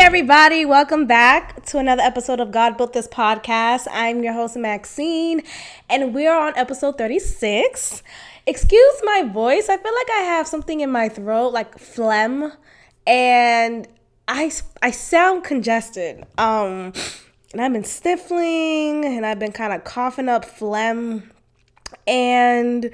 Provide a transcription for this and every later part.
everybody, welcome back to another episode of God Built This Podcast. I'm your host, Maxine, and we're on episode 36. Excuse my voice, I feel like I have something in my throat, like phlegm, and I sound congested. And I've been sniffling, and I've been kind of coughing up phlegm, and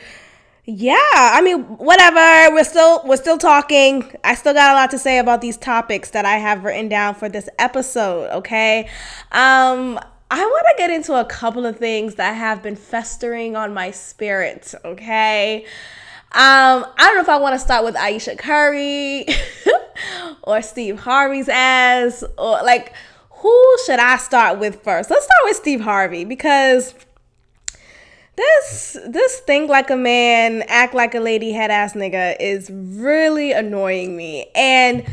yeah, I mean, whatever. We're still talking. I still got a lot to say about these topics that I have written down for this episode, okay? I want to get into a couple of things that have been festering on my spirit, okay? I don't know if I want to start with Ayesha Curry or Steve Harvey's ass, or like, who should I start with first? Let's start with Steve Harvey, because This think like a man, act like a lady, head ass nigga is really annoying me. And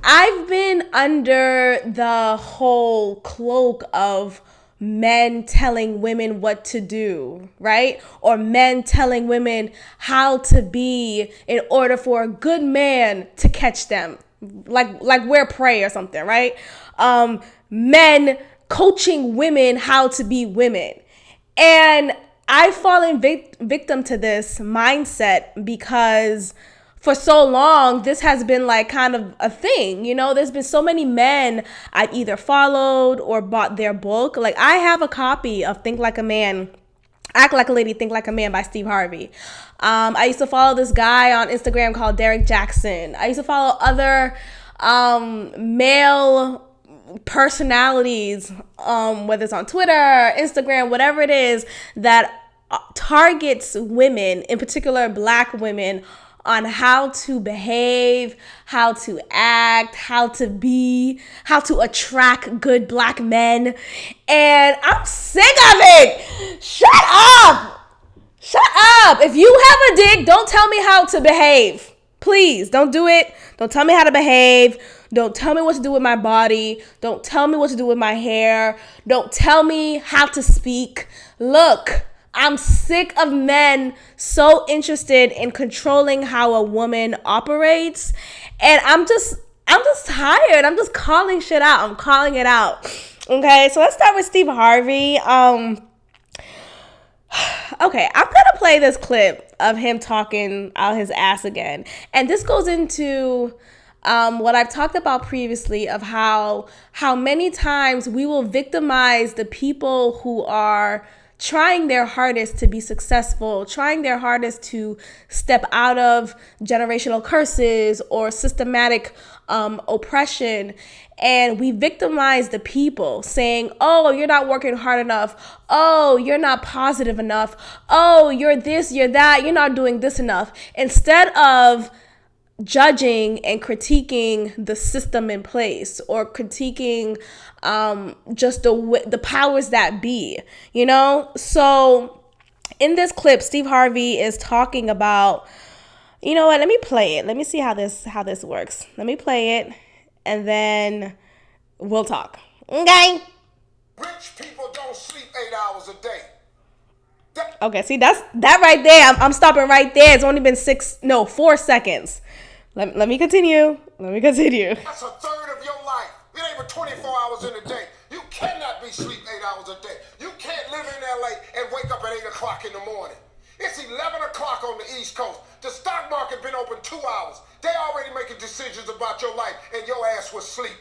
I've been under the whole cloak of men telling women what to do, right? Or men telling women how to be in order for a good man to catch them. Like we're prey or something, right? Men coaching women how to be women. And I've fallen victim to this mindset because for so long, this has been like kind of a thing. You know, there's been so many men I've either followed or bought their book. Like, I have a copy of Think Like a Man, Act Like a Lady, Think Like a Man by Steve Harvey. I used to follow this guy on Instagram called Derek Jackson. I used to follow other male personalities, whether it's on Twitter, Instagram, whatever it is, that targets women, in particular Black women, on how to behave, how to act, how to be, how to attract good Black men. And I'm sick of it. Shut up. If you have a dick, don't tell me how to behave. Please, don't do it. Don't tell me how to behave. Don't tell me what to do with my body. Don't tell me what to do with my hair. Don't tell me how to speak. Look, I'm sick of men so interested in controlling how a woman operates. And I'm just tired. I'm just calling shit out. I'm calling it out. Okay, so let's start with Steve Harvey. Okay, I'm gonna play this clip of him talking out his ass again. And this goes into what I've talked about previously of how many times we will victimize the people who are trying their hardest to be successful, trying their hardest to step out of generational curses or systematic oppression. And we victimize the people saying, oh, you're not working hard enough. Oh, you're not positive enough. Oh, you're this, you're that. You're not doing this enough. Instead of judging and critiquing the system in place, or critiquing just the powers that be, you know? So in this clip, Steve Harvey is talking about, you know what, let me play it. Let me see how this works. Let me play it, and then we'll talk. Okay? Rich people don't sleep 8 hours a day. Okay, see, that right there. I'm stopping right there. It's only been 4 seconds. Let me continue. That's a third of your life. It ain't but 24 hours in a day. You cannot be sleep 8 hours a day. You can't live in LA and wake up at 8 o'clock in the morning. It's 11 o'clock on the East Coast. The stock market been open 2 hours. They already making decisions about your life, and your ass was asleep.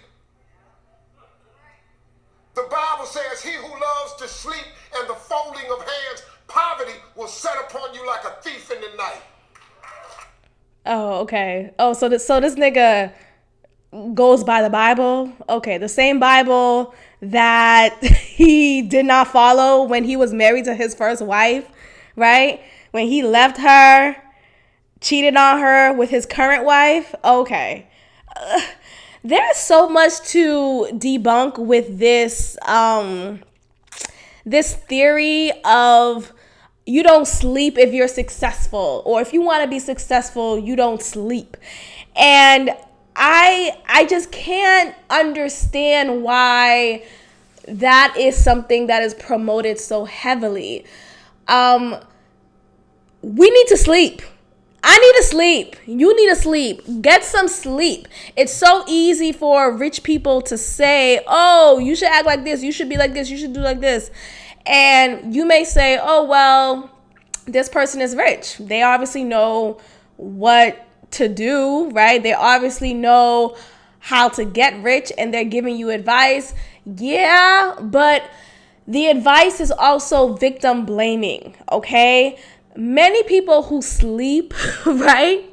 The Bible says, he who loves to sleep and the folding of hands, poverty will set upon you like a thief in the night. Oh, okay. Oh, so this nigga goes by the Bible? Okay, the same Bible that he did not follow when he was married to his first wife, right? When he left her, cheated on her with his current wife? Okay. There's so much to debunk with this this theory of you don't sleep if you're successful, or if you want to be successful, you don't sleep. And I just can't understand why that is something that is promoted so heavily. We need to sleep. I need to sleep. You need to sleep. Get some sleep. It's so easy for rich people to say, oh, you should act like this. You should be like this. You should do like this. And you may say, oh, well, this person is rich. They obviously know what to do, right? They obviously know how to get rich and they're giving you advice. Yeah, but the advice is also victim blaming, okay? Many people who sleep, right,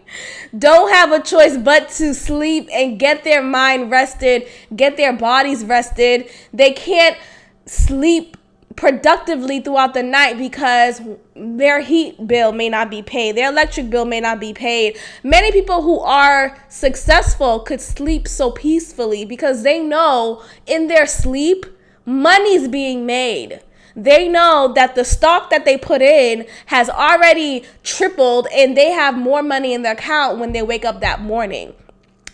don't have a choice but to sleep and get their mind rested, get their bodies rested. They can't sleep productively throughout the night because their heat bill may not be paid, their electric bill may not be paid. Many people who are successful could sleep so peacefully because they know in their sleep, money's being made. They know that the stock that they put in has already tripled and they have more money in their account when they wake up that morning.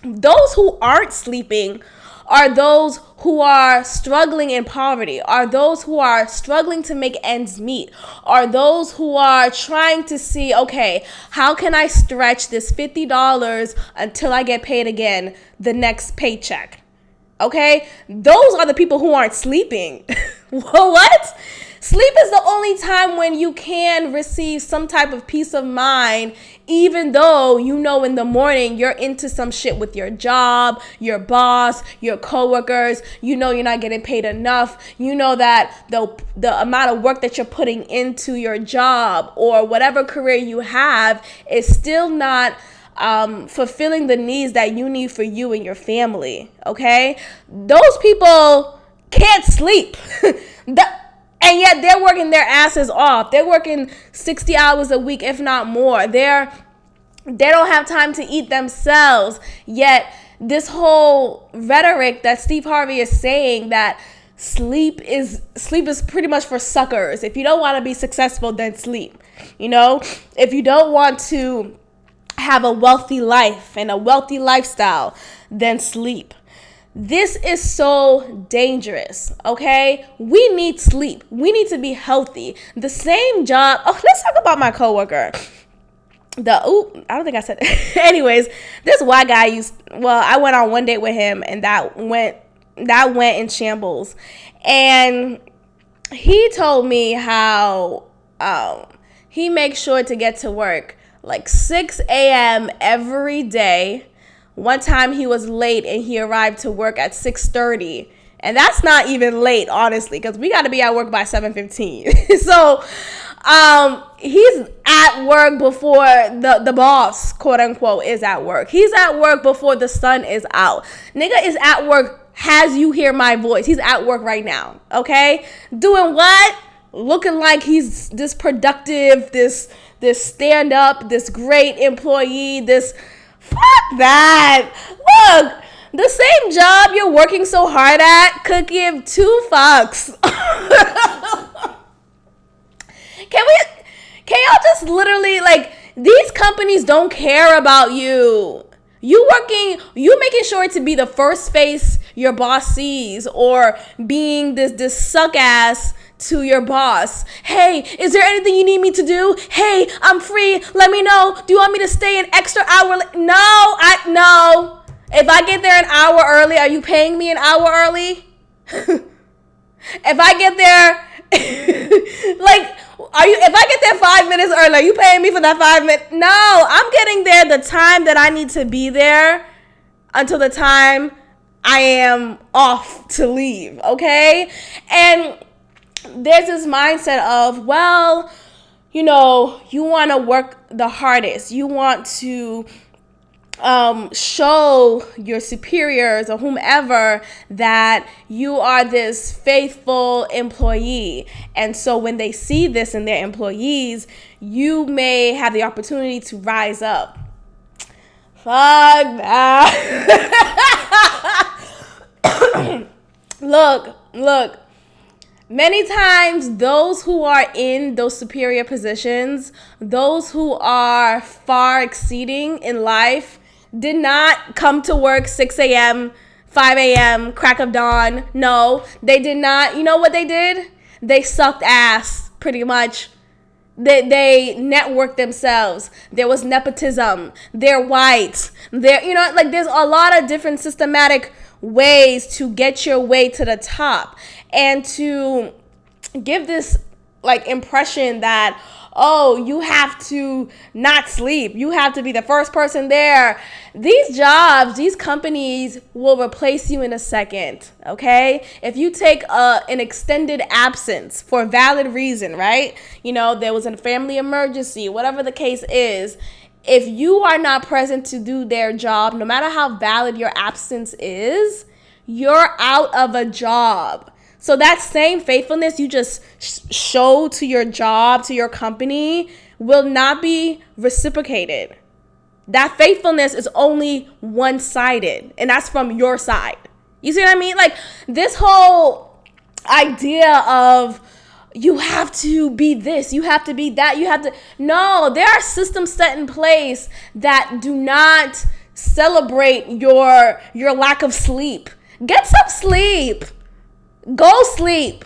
Those who aren't sleeping are those who are struggling in poverty, are those who are struggling to make ends meet, are those who are trying to see, okay, how can I stretch this $50 until I get paid again the next paycheck? Okay, those are the people who aren't sleeping. What? Sleep is the only time when you can receive some type of peace of mind, even though you know in the morning you're into some shit with your job, your boss, your coworkers. You know you're not getting paid enough. You know that the amount of work that you're putting into your job or whatever career you have is still not fulfilling the needs that you need for you and your family, okay? Those people can't sleep. And yet they're working their asses off. They're working 60 hours a week, if not more. They don't have time to eat themselves. Yet this whole rhetoric that Steve Harvey is saying that sleep is pretty much for suckers. If you don't want to be successful, then sleep. You know, if you don't want to have a wealthy life and a wealthy lifestyle, then sleep. This is so dangerous, okay? We need sleep. We need to be healthy. The same job. Oh, let's talk about my coworker. I don't think I said it. Anyways, this white guy I went on one date with him and that went in shambles. And he told me how he makes sure to get to work like 6 a.m. every day. One time he was late and he arrived to work at 6:30. And that's not even late, honestly, because we got to be at work by 7:15. So he's at work before the boss, quote unquote, is at work. He's at work before the sun is out. Nigga is at work as you hear my voice. He's at work right now, okay? Doing what? Looking like he's this productive, this stand-up, this great employee, this... Fuck that. Look, the same job you're working so hard at could give 2 fucks. Can y'all just literally, like, these companies don't care about you. You making sure to be the first face your boss sees, or being this suck ass to your boss. Hey, is there anything you need me to do? Hey, I'm free. Let me know. Do you want me to stay an extra hour? No. If I get there an hour early, are you paying me an hour early? If I get there, if I get there 5 minutes early, are you paying me for that 5 minutes? No, I'm getting there the time that I need to be there until the time I am off to leave, okay? And there's this mindset of, well, you know, you want to work the hardest. You want to show your superiors or whomever that you are this faithful employee. And so when they see this in their employees, you may have the opportunity to rise up. Fuck that. Look. Many times, those who are in those superior positions, those who are far exceeding in life, did not come to work 6 a.m., 5 a.m., crack of dawn. No, they did not. You know what they did? They sucked ass, pretty much. They network themselves. There was nepotism. They're white. Like there's a lot of different systematic ways to get your way to the top, and to give this like impression that, oh, you have to not sleep, you have to be the first person there. These jobs, these companies will replace you in a second, okay? If you take an extended absence for a valid reason, right? There was a family emergency, whatever the case is. If you are not present to do their job, no matter how valid your absence is, you're out of a job. So that same faithfulness you just show to your job, to your company, will not be reciprocated. That faithfulness is only one-sided, and that's from your side. You see what I mean? Like this whole idea of you have to be this, you have to be that, no, there are systems set in place that do not celebrate your lack of sleep. Get some sleep. Go sleep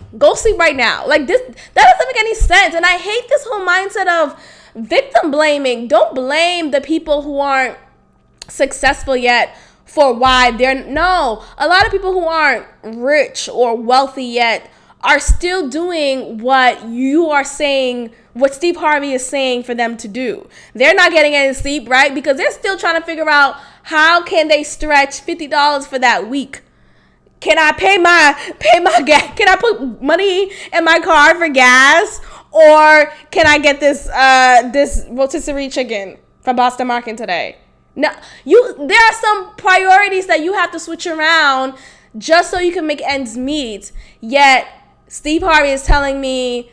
right now. Like this, that doesn't make any sense. And I hate this whole mindset of victim blaming. Don't blame the people who aren't successful yet for why no, a lot of people who aren't rich or wealthy yet are still doing what you are saying, what Steve Harvey is saying for them to do. They're not getting any sleep, right? Because they're still trying to figure out how can they stretch $50 for that week. Can I pay my gas? Can I put money in my car for gas? Or can I get this rotisserie chicken from Boston Market today? No, there are some priorities that you have to switch around just so you can make ends meet. Yet Steve Harvey is telling me,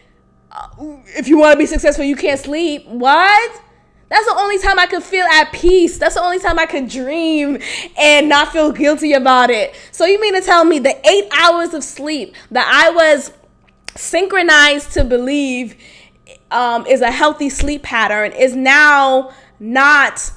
if you want to be successful, you can't sleep. What? That's the only time I could feel at peace. That's the only time I could dream and not feel guilty about it. So you mean to tell me the 8 hours of sleep that I was synchronized to believe is a healthy sleep pattern is now not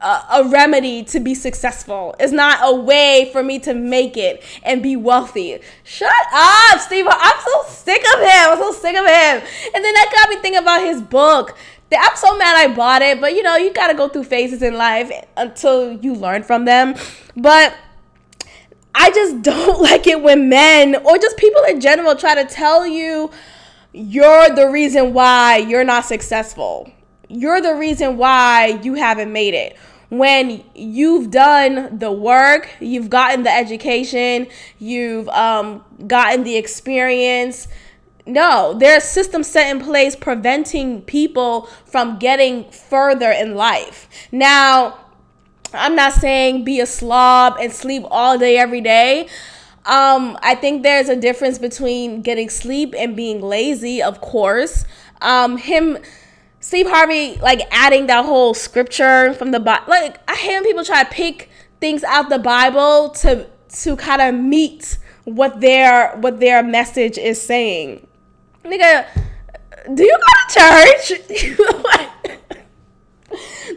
a remedy to be successful? It's not a way for me to make it and be wealthy. Shut up, Steve. I'm so sick of him. And then that got me thinking about his book. I'm so mad I bought it, but you gotta go through phases in life until you learn from them. But I just don't like it when men or just people in general try to tell you you're the reason why you're not successful. You're the reason why you haven't made it. When you've done the work, you've gotten the education, you've gotten the experience. No, there's systems set in place preventing people from getting further in life. Now, I'm not saying be a slob and sleep all day, every day. I think there's a difference between getting sleep and being lazy, of course. Steve Harvey, like adding that whole scripture from the Bible. Like I hate when people try to pick things out the Bible to kind of meet what their message is saying. Nigga, do you go to church?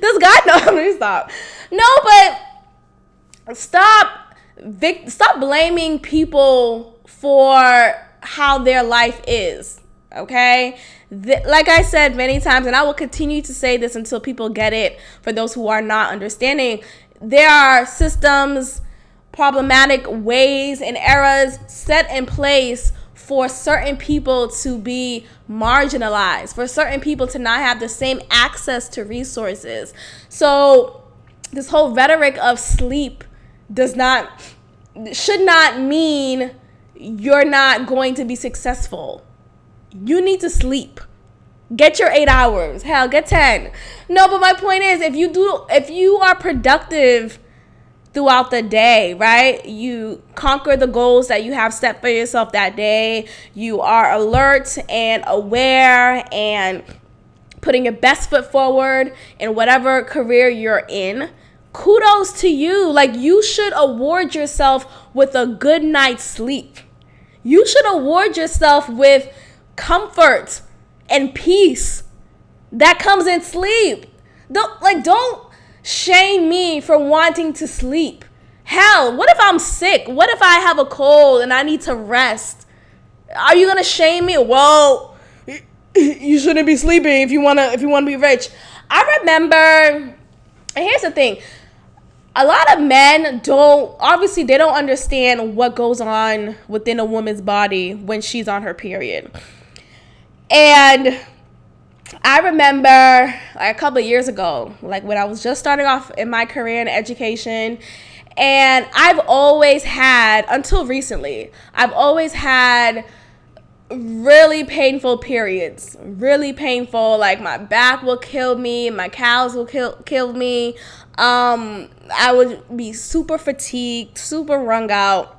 This guy, no, let me stop. No, but stop blaming people for how their life is, okay? Like I said many times, and I will continue to say this until people get it, for those who are not understanding, there are systems, problematic ways, and eras set in place for certain people to be marginalized, for certain people to not have the same access to resources. So this whole rhetoric of sleep should not mean you're not going to be successful. You need to sleep. Get your 8 hours. Hell, get 10. No, but my point is, if you are productive throughout the day, right? You conquer the goals that you have set for yourself that day. You are alert and aware and putting your best foot forward in whatever career you're in. Kudos to you. Like, you should award yourself with a good night's sleep. You should award yourself with comfort and peace that comes in sleep. Don't shame me for wanting to sleep. Hell, what if I'm sick? What if I have a cold and I need to rest? Are you gonna shame me? Well, you shouldn't be sleeping if you wanna be rich. I remember, and here's the thing. A lot of men don't understand what goes on within a woman's body when she's on her period. And I remember like a couple of years ago, like when I was just starting off in my career in education, and I've always had, until recently, really painful periods. Really painful. Like my back will kill me, my calves will kill me. I would be super fatigued, super wrung out,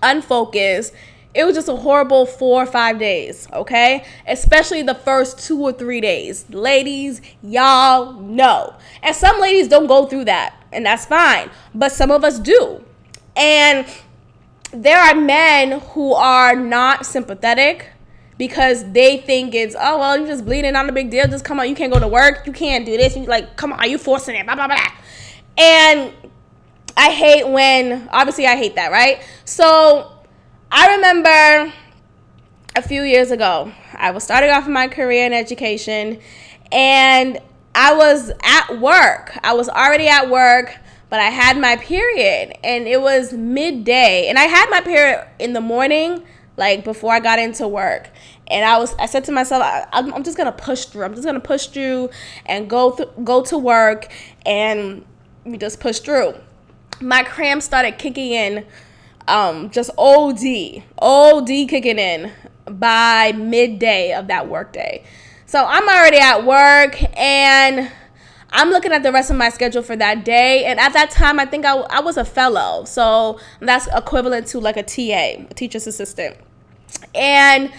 unfocused. It was just a horrible 4 or 5 days, okay? Especially the first 2 or 3 days. Ladies, y'all know. And some ladies don't go through that, and that's fine. But some of us do. And there are men who are not sympathetic because they think it's, oh, well, you're just bleeding, not a big deal. Just come on, you can't go to work. You can't do this. And you're like, come on, are you forcing it? Blah, blah, blah. And I hate that, right? So I remember a few years ago, I was starting off in my career in education, and I was at work. I was already at work, but I had my period, and it was midday. And I had my period in the morning, like before I got into work. And I said to myself, I'm just going to push through. I'm just going to push through and go to work, and we just push through. My cramps started kicking in, just OD kicking in by midday of that work day. So I'm already at work, and I'm looking at the rest of my schedule for that day. And at that time, I think I was a fellow. So that's equivalent to like a TA, a teacher's assistant. And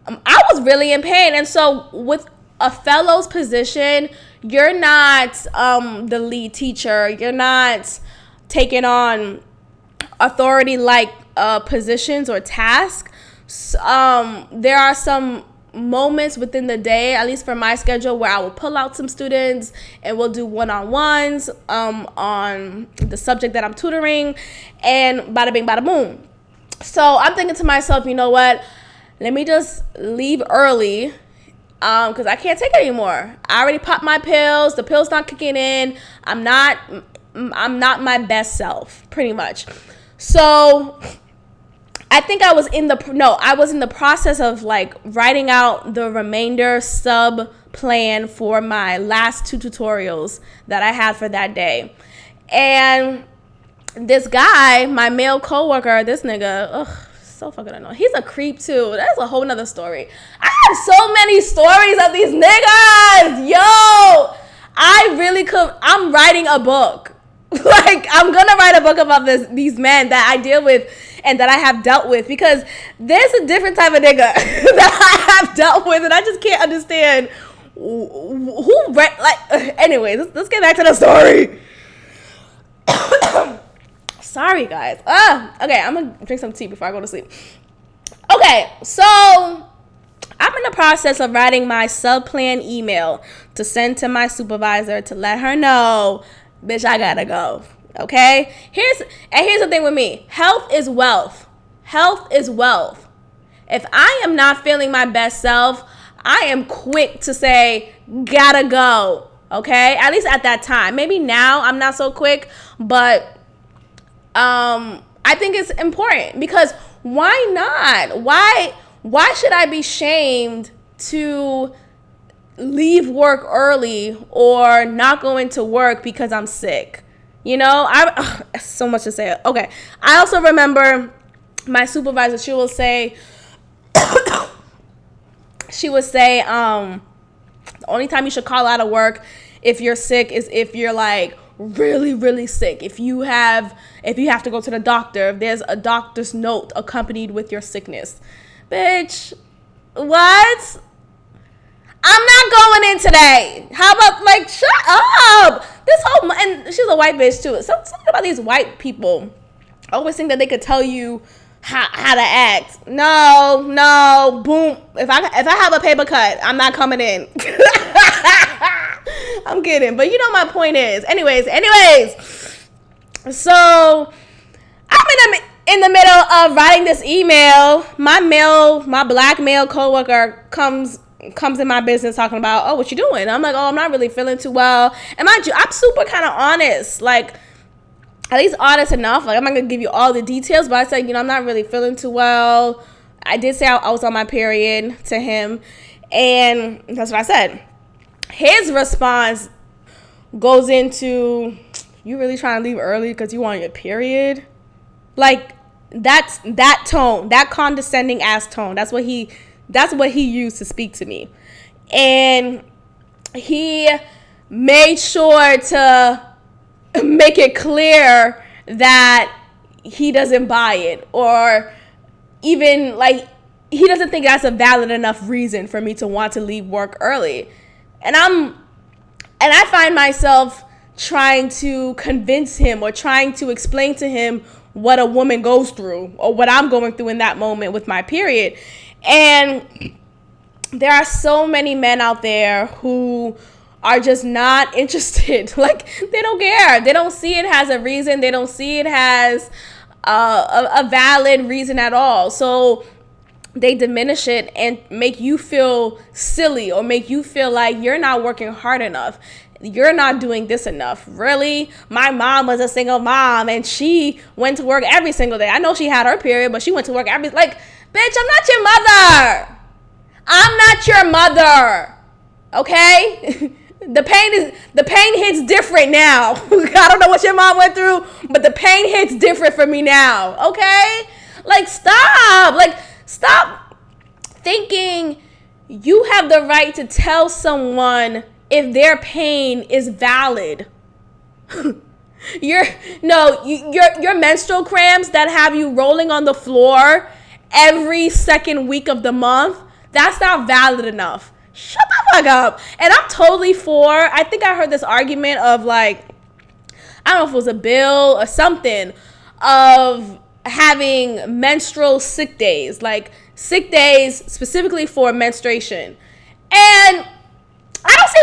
I was really in pain. And so with a fellow's position, you're not the lead teacher. You're not taking on authority-like positions or tasks. There are some moments within the day, at least for my schedule, where I will pull out some students and we'll do one-on-ones on the subject that I'm tutoring, and bada bing, bada boom. So I'm thinking to myself, you know what? Let me just leave early because I can't take it anymore. I already popped my pills. The pill's not kicking in. I'm not my best self, pretty much. So I think I was in the process of like writing out the remainder sub plan for my last 2 tutorials that I had for that day. And this guy, my male coworker, this nigga, so fucking annoying. He's a creep too. That's a whole nother story. I have so many stories of these niggas. Yo, I'm writing a book. Like, I'm gonna write a book about these men that I deal with and that I have dealt with, because there's a different type of nigga that I have dealt with, and I just can't understand anyway, let's get back to the story. Sorry, guys. Okay, I'm gonna drink some tea before I go to sleep. Okay, so I'm in the process of writing my sub-plan email to send to my supervisor to let her know, bitch, I gotta go. Okay? Here's the thing with me. Health is wealth. Health is wealth. If I am not feeling my best self, I am quick to say, gotta go. Okay? At least at that time. Maybe now I'm not so quick, but I think it's important, because why not? Why should I be shamed to leave work early or not go into work because I'm sick? You know, so much to say. Okay. I also remember my supervisor, she will say, the only time you should call out of work if you're sick is if you're like really, really sick. If you have to go to the doctor, if there's a doctor's note accompanied with your sickness. Bitch, what? I'm not going in today. How about, like, shut up. And she's a white bitch too. Something about these white people always think that they could tell you how to act. No, boom. If I have a paper cut, I'm not coming in. I'm kidding, but you know my point is. Anyways. So I'm in the middle of writing this email. My black male coworker comes comes in my business talking about, oh, what you doing? I'm like, oh, I'm not really feeling too well. And mind you, I'm super kind of honest, like at least honest enough. Like I'm not gonna give you all the details, but I said, I'm not really feeling too well. I did say I was on my period to him, and that's what I said. His response goes into, you really trying to leave early because you on your period? Like that tone, that condescending ass tone. That's what he used to speak to me. And he made sure to make it clear that he doesn't buy it, or even like he doesn't think that's a valid enough reason for me to want to leave work early. And I find myself trying to convince him or trying to explain to him what a woman goes through or what I'm going through in that moment with my period. And there are so many men out there who are just not interested. Like, they don't care. They don't see it as a reason. They don't see it as a valid reason at all. So they diminish it and make you feel silly or make you feel like you're not working hard enough. You're not doing this enough. Really? My mom was a single mom and she went to work every single day. I know she had her period, but she went to work bitch, I'm not your mother. I'm not your mother. Okay? The pain hits different now. I don't know what your mom went through, but the pain hits different for me now. Okay? Like, stop. Like, stop thinking you have the right to tell someone if their pain is valid. Your menstrual cramps that have you rolling on the floor every second week of the month, that's not valid enough. Shut the fuck up. And I'm totally for, I think I heard this argument of like, I don't know if it was a bill or something, of having menstrual sick days, like sick days specifically for menstruation. And I don't see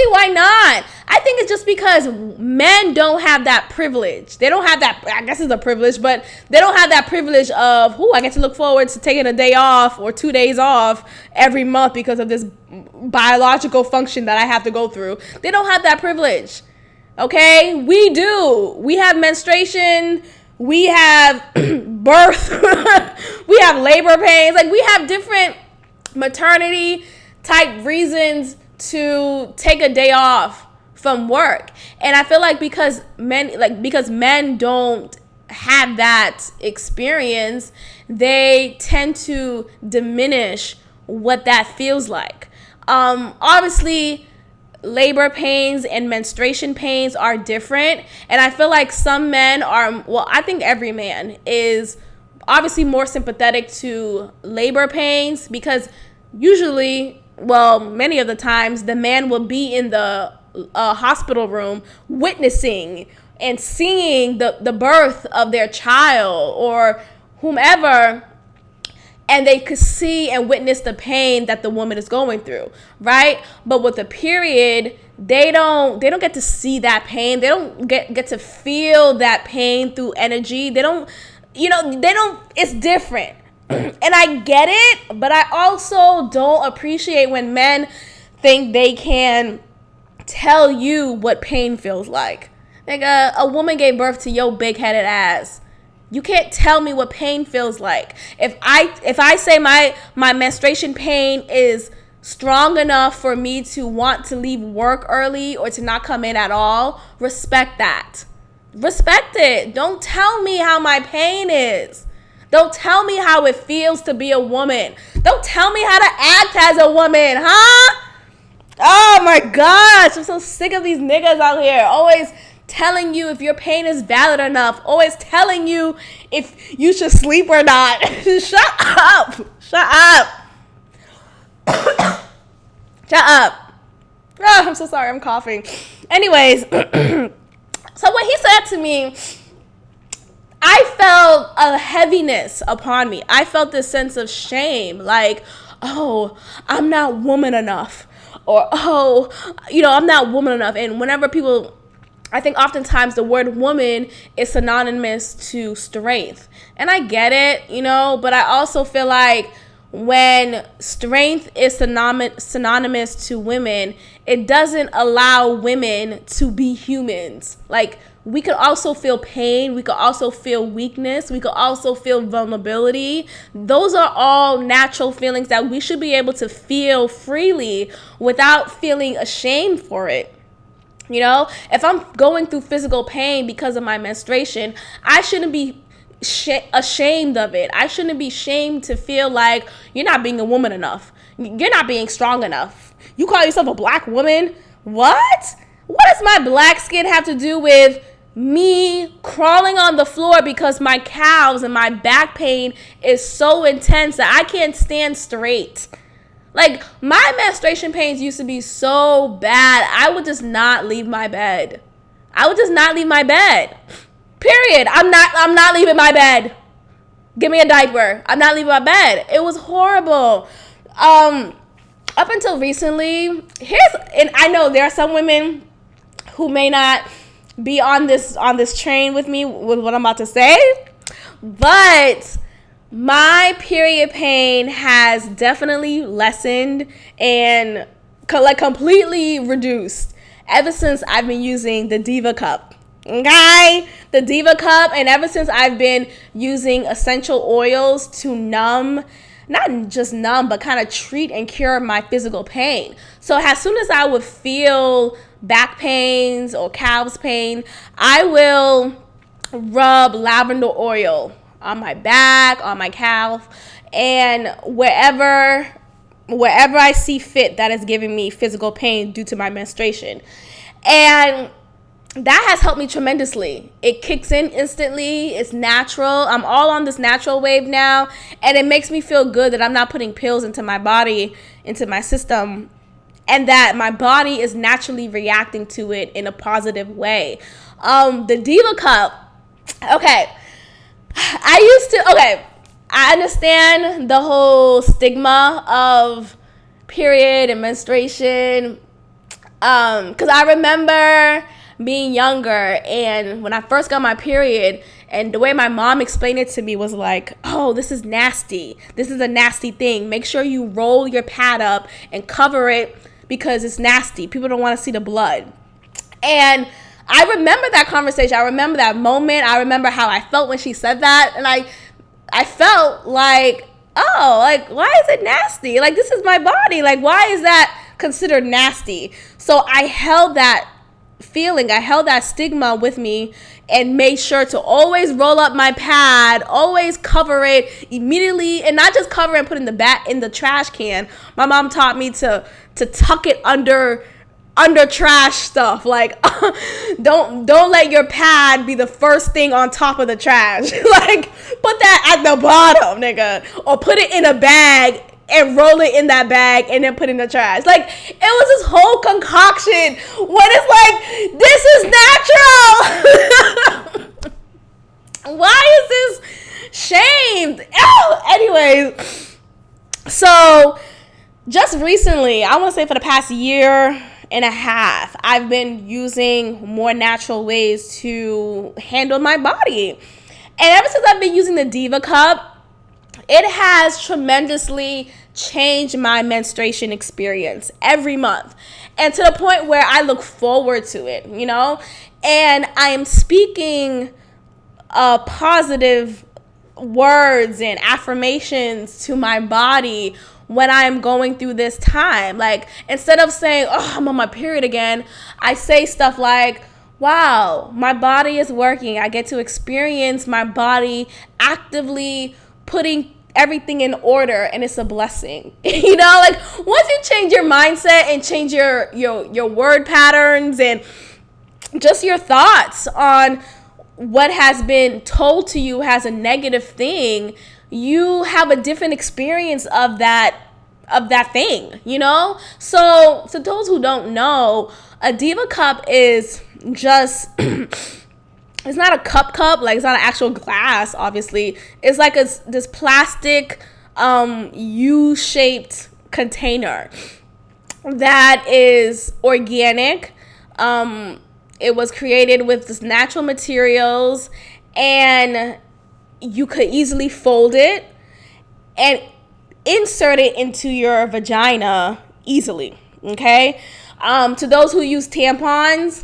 why not. I think it's just because men don't have that privilege. They don't have that, I guess it's a privilege, but they don't have that privilege of, I get to look forward to taking a day off or 2 days off every month because of this biological function that I have to go through. They don't have that privilege. Okay? We do. We have menstruation. We have birth. We have labor pains. Like, we have different maternity type reasons to take a day off from work. And I feel like because men don't have that experience, they tend to diminish what that feels like. Obviously, labor pains and menstruation pains are different. And I feel like some men are, I think every man is obviously more sympathetic to labor pains because usually, many of the times, the man will be in the hospital room witnessing and seeing the birth of their child or whomever, and they could see and witness the pain that the woman is going through, right? But with the period, they don't get to see that pain. They don't get to feel that pain through energy. It's different. And I get it, but I also don't appreciate when men think they can tell you what pain feels like. Like a woman gave birth to your big-headed ass. You can't tell me what pain feels like. If I say my menstruation pain is strong enough for me to want to leave work early or to not come in at all, respect that. Respect it. Don't tell me how my pain is. Don't tell me how it feels to be a woman. Don't tell me how to act as a woman, huh? Oh my gosh, I'm so sick of these niggas out here always telling you if your pain is valid enough, always telling you if you should sleep or not. Shut up. Shut up. Oh, I'm so sorry, I'm coughing. Anyways, so when he said to me, I felt a heaviness upon me. I felt this sense of shame, like, oh, I'm not woman enough. Or, I'm not woman enough. And whenever people, I think oftentimes the word woman is synonymous to strength. And I get it, but I also feel like when strength is synonymous to women, it doesn't allow women to be humans. Like, we could also feel pain. We could also feel weakness. We could also feel vulnerability. Those are all natural feelings that we should be able to feel freely without feeling ashamed for it. You know, if I'm going through physical pain because of my menstruation, I shouldn't be ashamed of it. I shouldn't be ashamed to feel like you're not being a woman enough. You're not being strong enough. You call yourself a black woman? What? What does my black skin have to do with me crawling on the floor because my calves and my back pain is so intense that I can't stand straight? Like, my menstruation pains used to be so bad, I would just not leave my bed. Period. I'm not leaving my bed. Give me a diaper. I'm not leaving my bed. It was horrible. Up until recently, and I know there are some women who may not be on this train with me with what I'm about to say, but my period pain has definitely lessened and completely reduced ever since I've been using the Diva Cup. Okay, the Diva Cup, and ever since I've been using essential oils to not just numb, but kind of treat and cure my physical pain. So as soon as I would feel back pains or calves pain, I will rub lavender oil on my back, on my calf, and wherever I see fit that is giving me physical pain due to my menstruation. And that has helped me tremendously. It kicks in instantly. It's natural. I'm all on this natural wave now, and it makes me feel good that I'm not putting pills into my body, into my system, and that my body is naturally reacting to it in a positive way. The Diva Cup, okay. I understand the whole stigma of period and menstruation, because I remember being younger, and when I first got my period, and the way my mom explained it to me was like, oh, this is nasty. This is a nasty thing. Make sure you roll your pad up and cover it because it's nasty. People don't want to see the blood. And I remember that conversation. I remember that moment. I remember how I felt when she said that. And I felt like, oh, like, why is it nasty? Like, this is my body. Like, why is that considered nasty? So I held that feeling, I held that stigma with me, and made sure to always roll up my pad, always cover it immediately, and not just cover it and put it in the trash can. My mom taught me to tuck it under trash stuff. Like, don't let your pad be the first thing on top of the trash. Like, put that at the bottom, nigga, or put it in a bag and roll it in that bag and then put it in the trash. Like, it was this whole concoction when it's like, this is natural. Why is this shamed? Anyways, so just recently, I want to say for the past year and a half, I've been using more natural ways to handle my body. And ever since I've been using the Diva Cup, it has tremendously changed my menstruation experience every month, and to the point where I look forward to it, you know, and I am speaking positive words and affirmations to my body when I am going through this time. Like, instead of saying, oh, I'm on my period again, I say stuff like, wow, my body is working. I get to experience my body actively putting everything in order, and it's a blessing. You know, like, once you change your mindset and change your word patterns and just your thoughts on what has been told to you as a negative thing, you have a different experience of that thing, you know? So to those who don't know, a Diva Cup is just it's not a cup, like, it's not an actual glass, obviously. It's like this plastic U-shaped container that is organic. It was created with this natural materials, and you could easily fold it, and insert it into your vagina easily. Okay. To those who use tampons,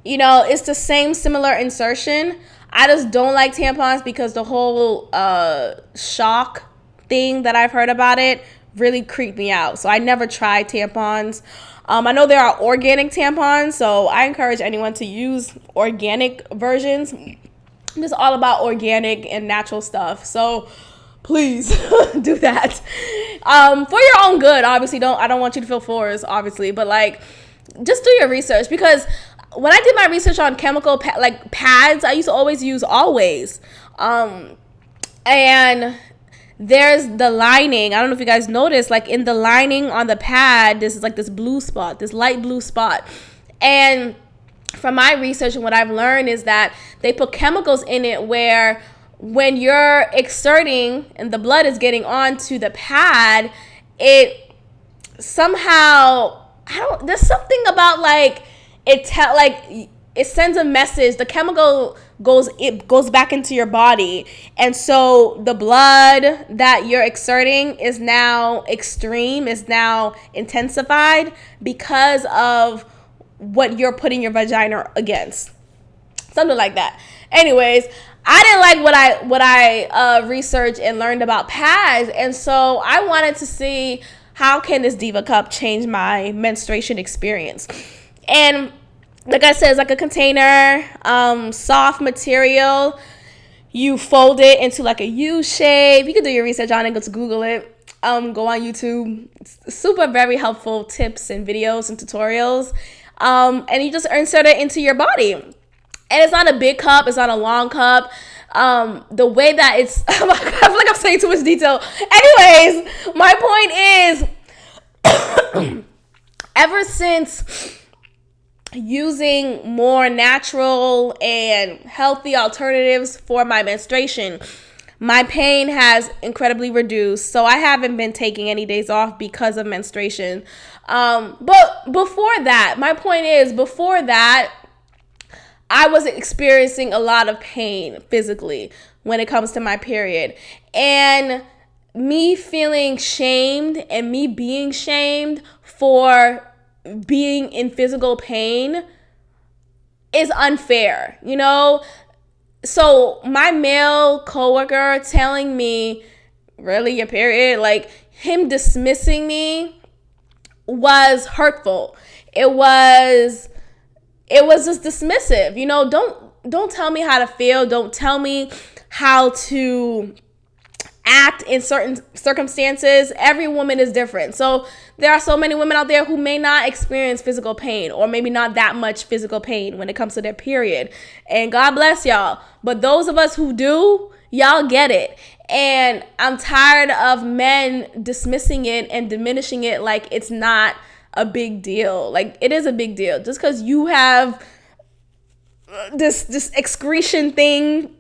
it's the same similar insertion. I just don't like tampons because the whole shock thing that I've heard about it really creeped me out. So I never tried tampons. I know there are organic tampons, so I encourage anyone to use organic versions. I'm just all about organic and natural stuff. So please do that. For your own good, obviously. I don't want you to feel forced, obviously, but like, just do your research, because when I did my research on chemical pads, I used to always use Always. And there's the lining. I don't know if you guys noticed, like in the lining on the pad, this is like this blue spot, this light blue spot. And from my research and what I've learned is that they put chemicals in it where when you're exerting and the blood is getting onto the pad, it somehow, there's something about like, it sends a message. The chemical goes back into your body, and so the blood that you're exerting is now extreme, is now intensified because of what you're putting your vagina against, something like that. Anyways, I didn't like what I researched and learned about pads, and so I wanted to see how can this Diva Cup change my menstruation experience. And like I said, it's like a container, soft material. You fold it into like a U shape. You can do your research on it. Go to Google it. Go on YouTube. It's super, very helpful tips and videos and tutorials. And you just insert it into your body. And it's not a big cup. It's not a long cup. The way that it's, I feel like I'm saying too much detail. Anyways, my point is, ever since using more natural and healthy alternatives for my menstruation, my pain has incredibly reduced. So I haven't been taking any days off because of menstruation. But before that, my point is, before that, I was experiencing a lot of pain physically when it comes to my period. And me feeling shamed and me being shamed for being in physical pain is unfair, So my male coworker telling me, really, your period, like him dismissing me was hurtful. It was just dismissive. Don't tell me how to feel. Don't tell me how to act in certain circumstances. Every woman is different. So there are so many women out there who may not experience physical pain, or maybe not that much physical pain when it comes to their period. And God bless y'all. But those of us who do, y'all get it. And I'm tired of men dismissing it and diminishing it like it's not a big deal. Like, it is a big deal. Just because you have this excretion thing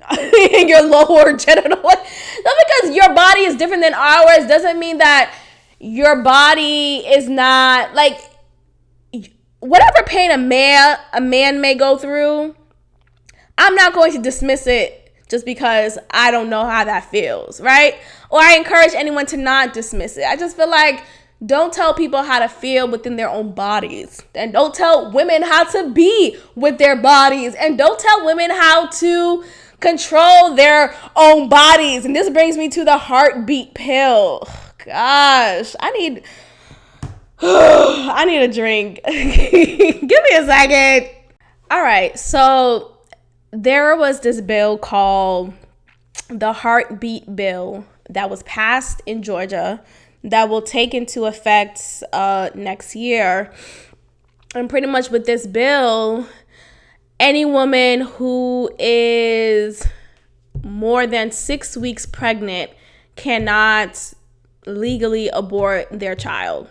in your lower genital, just because your body is different than ours doesn't mean that your body is not, like, whatever pain a man may go through, I'm not going to dismiss it just because I don't know how that feels, right? Or I encourage anyone to not dismiss it. I just feel like, don't tell people how to feel within their own bodies. And don't tell women how to be with their bodies. And don't tell women how to control their own bodies. And this brings me to the heartbeat pill. Gosh, I need a drink. Give me a second. All right, so there was this bill called the Heartbeat Bill that was passed in Georgia that will take into effect next year. And pretty much with this bill, any woman who is more than 6 weeks pregnant cannot legally abort their child.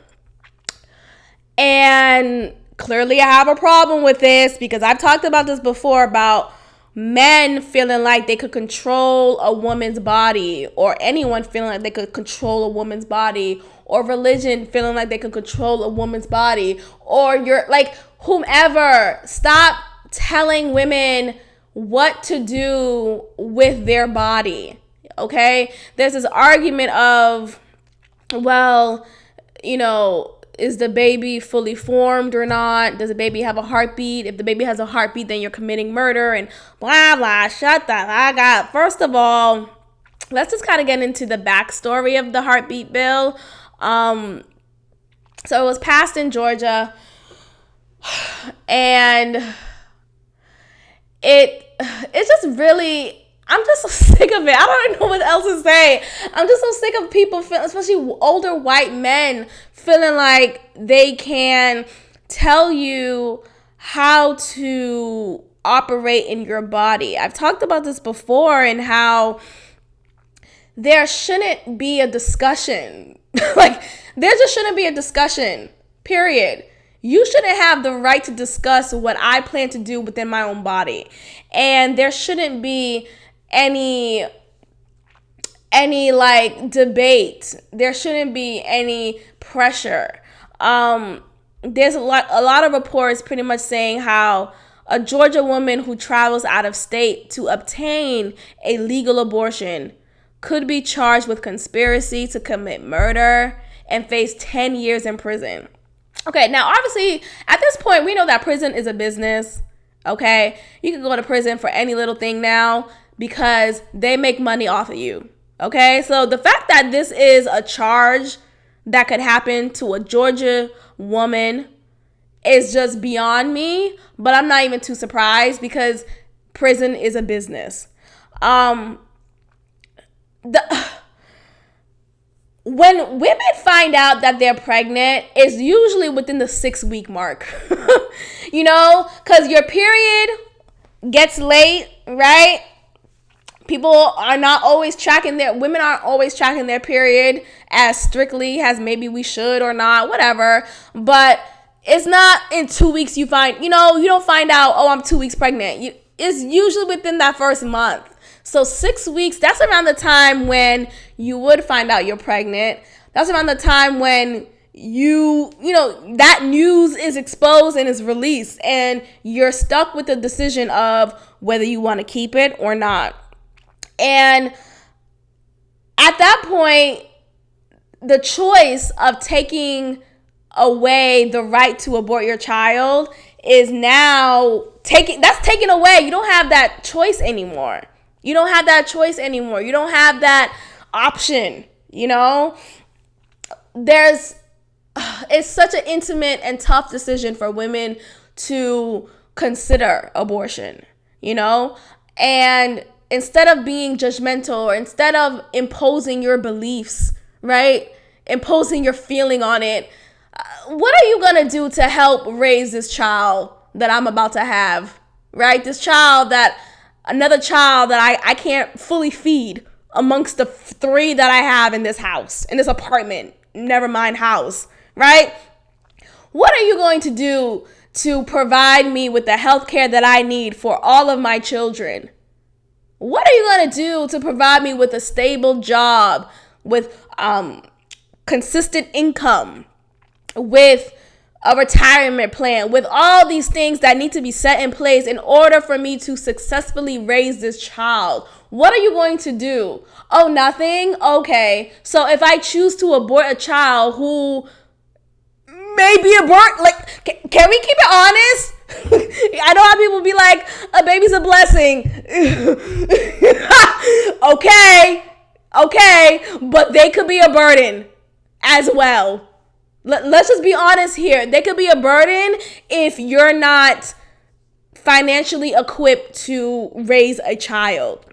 And clearly I have a problem with this, because I've talked about this before, about men feeling like they could control a woman's body, or anyone feeling like they could control a woman's body, or religion feeling like they could control a woman's body, or you're like whomever. Stop telling women what to do with their body. okay? There's this argument of, well, is the baby fully formed or not? Does the baby have a heartbeat? If the baby has a heartbeat, then you're committing murder and blah, blah, shut the fuck up. First of all, let's just kind of get into the backstory of the heartbeat bill. So it was passed in Georgia, and it's just really, I'm just so sick of it. I don't know what else to say. I'm just so sick of people feeling, especially older white men, feeling like they can tell you how to operate in your body. I've talked about this before, and how there shouldn't be a discussion. Like, there just shouldn't be a discussion, period. You shouldn't have the right to discuss what I plan to do within my own body. And there shouldn't be any like debate. There shouldn't be any pressure. There's a lot of reports pretty much saying how a Georgia woman who travels out of state to obtain a legal abortion could be charged with conspiracy to commit murder and face 10 years in prison. Okay, now obviously at this point we know that prison is a business. Okay, you can go to prison for any little thing now because they make money off of you. Okay, so the fact that this is a charge that could happen to a Georgia woman is just beyond me, but I'm not even too surprised because prison is a business. When women find out that they're pregnant, it's usually within the 6-week mark, because your period gets late, right? Women aren't always tracking their period as strictly as maybe we should or not, whatever. But it's not in 2 weeks you don't find out, oh, I'm 2 weeks pregnant. It's usually within that first month. So 6 weeks, that's around the time when you would find out you're pregnant. That's around the time when that news is exposed and is released, and you're stuck with the decision of whether you want to keep it or not. And at that point, the choice of taking away the right to abort your child is now taken away. You don't have that choice anymore. You don't have that option, it's such an intimate and tough decision for women to consider abortion, and instead of being judgmental, or instead of imposing your beliefs, right? Imposing your feeling on it, what are you going to do to help raise this child that I'm about to have, right? Another child that I can't fully feed amongst the 3 that I have in this house, in this apartment, never mind house, right? What are you going to do to provide me with the health care that I need for all of my children? What are you going to do to provide me with a stable job, with consistent income, with a retirement plan, with all these things that need to be set in place in order for me to successfully raise this child? What are you going to do? Oh, nothing? Okay. So if I choose to abort a child who may be can we keep it honest? I know how people be like, a baby's a blessing. Okay, but they could be a burden as well. Let's just be honest here. They could be a burden if you're not financially equipped to raise a child.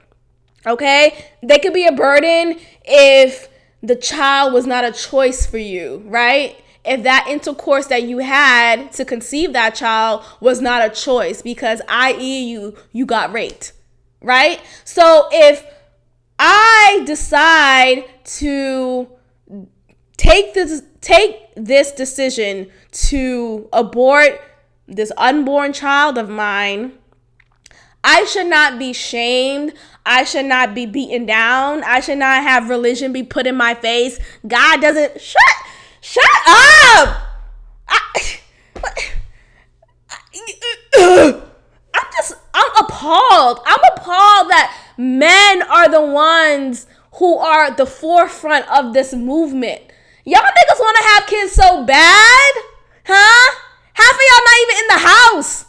Okay? They could be a burden if the child was not a choice for you, right? If that intercourse that you had to conceive that child was not a choice because, i.e., you got raped, right? So if I decide to take this decision to abort this unborn child of mine, I should not be shamed. I should not be beaten down. I should not have religion be put in my face. God doesn't... Shut up! I'm appalled. I'm appalled that men are the ones who are the forefront of this movement. Y'all niggas want to have kids so bad? Huh? Half of y'all not even in the house.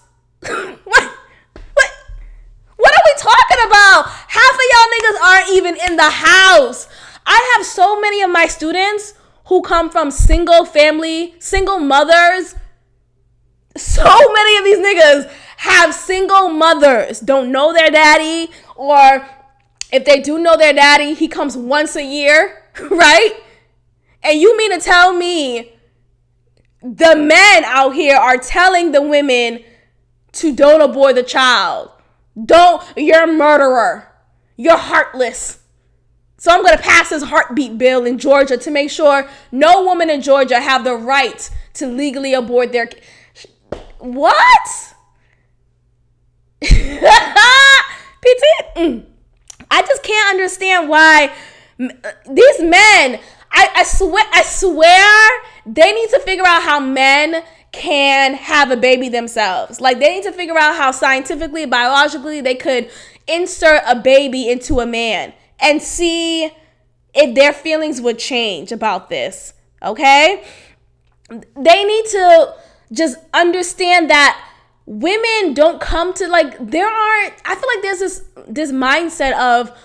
What are we talking about? Half of y'all niggas aren't even in the house. I have so many of my students who come from single family, single mothers. So many of these niggas have single mothers, don't know their daddy, or if they do know their daddy, he comes once a year, right? And you mean to tell me the men out here are telling the women to don't abort the child? You're a murderer. You're heartless. So I'm going to pass this heartbeat bill in Georgia to make sure no woman in Georgia have the right to legally abort their... What? PT? I just can't understand why these men, I swear they need to figure out how men can have a baby themselves. Like, they need to figure out how scientifically, biologically, they could insert a baby into a man and see if their feelings would change about this, okay? They need to just understand that women don't come to, like, I feel like there's this mindset of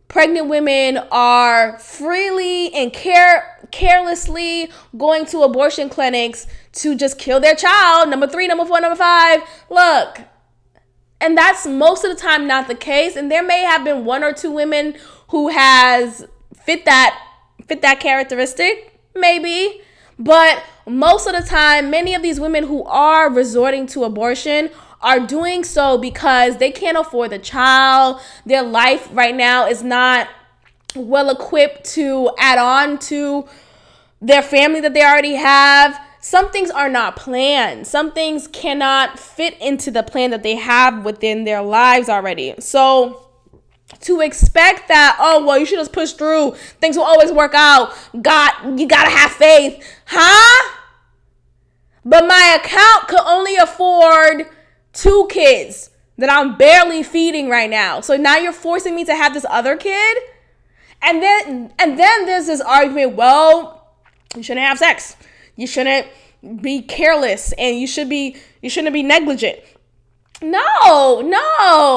pregnant women are freely and carelessly going to abortion clinics to just kill their child. Number 3, number 4, number 5. Look, and that's most of the time not the case. And there may have been 1 or 2 women who has fit that characteristic, maybe. But most of the time, many of these women who are resorting to abortion are doing so because they can't afford the child. Their life right now is not well equipped to add on to their family that they already have. Some things are not planned. Some things cannot fit into the plan that they have within their lives already. So to expect that, oh, well, you should just push through, things will always work out, God, you gotta have faith, huh? But my account could only afford 2 kids that I'm barely feeding right now. So now you're forcing me to have this other kid? And then there's this argument, well, you shouldn't have sex. You shouldn't be careless, and you shouldn't be negligent. No.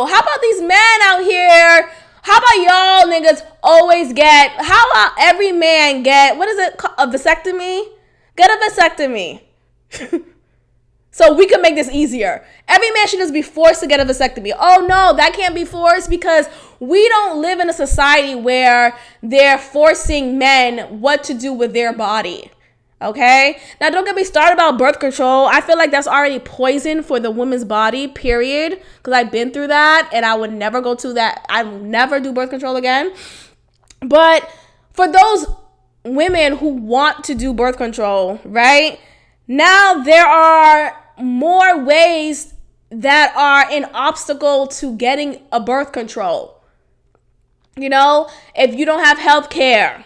How about these men out here? How about y'all niggas always how about every man get, what is it, a vasectomy? Get a vasectomy. So we can make this easier. Every man should just be forced to get a vasectomy. Oh no, that can't be forced because we don't live in a society where they're forcing men what to do with their body. Okay? Now don't get me started about birth control. I feel like that's already poison for the woman's body, period. Because I've been through that and I would never go to that. I will never do birth control again. But for those women who want to do birth control, right? Now there are more ways that are an obstacle to getting a birth control. You know, if you don't have health care,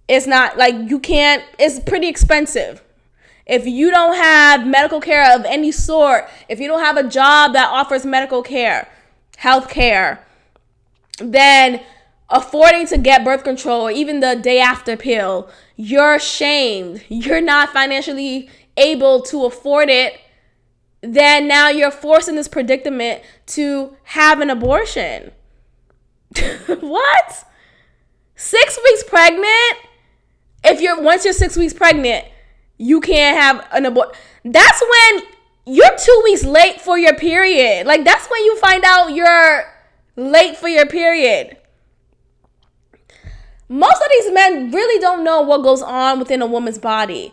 it's not like it's pretty expensive. If you don't have medical care of any sort, if you don't have a job that offers medical care, health care, then affording to get birth control or even the day after pill, you're shamed. You're not financially able to afford it. Then now you're forced in this predicament to have an abortion. What? 6 weeks pregnant? Once you're 6 weeks pregnant, you can't have an abortion. That's when you're 2 weeks late for your period. Like, that's when you find out you're late for your period. Most of these men really don't know what goes on within a woman's body.